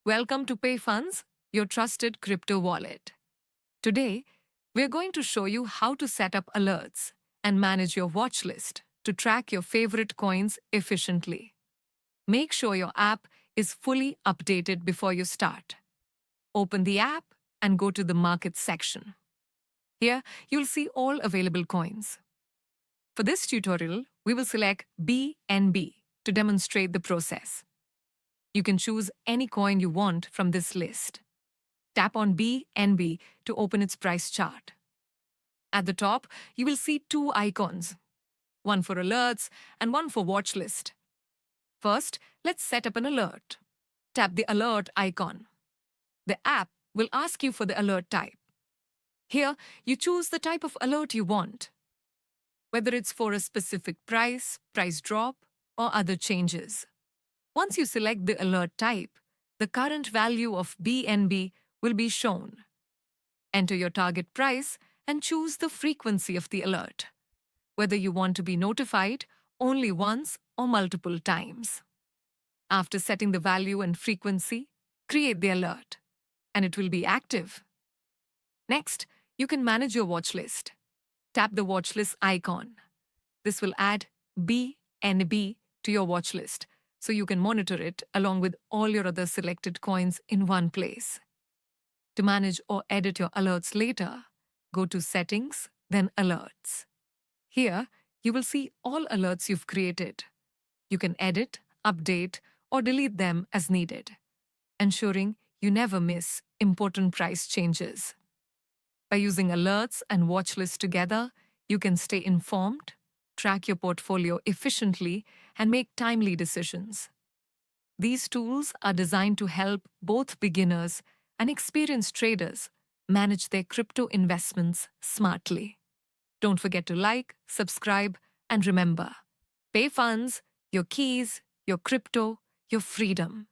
Welcome to PayFunds, your trusted crypto wallet. Today, we're going to show you how to set up alerts and manage your watch list to track your favorite coins efficiently. Make sure your app is fully updated before you start. Open the app and go to the Markets section. Here, you'll see all available coins. For this tutorial, we will select BNB to demonstrate the process. You can choose any coin you want from this list. Tap on BNB to open its price chart. At the top, you will see two icons, one for alerts and one for watchlist. First, let's set up an alert. Tap the alert icon. The app will ask you for the alert type. Here, you choose the type of alert you want, whether it's for a specific price drop, or other changes. Once you select the alert type, the current value of BNB will be shown. Enter your target price and choose the frequency of the alert, whether you want to be notified only once or multiple times. After setting the value and frequency, create the alert, and it will be active. Next, you can manage your watch list. Tap the watchlist icon. This will add BNB to your watch list, so you can monitor it along with all your other selected coins in one place. To manage or edit your alerts later, go to Settings, then Alerts. Here, you will see all alerts you've created. You can edit, update, or delete them as needed, ensuring you never miss important price changes. By using alerts and watchlist together, you can stay informed, track your portfolio efficiently, and make timely decisions. These tools are designed to help both beginners and experienced traders manage their crypto investments smartly. Don't forget to like, subscribe, and remember, PayFunds, your keys, your crypto, your freedom.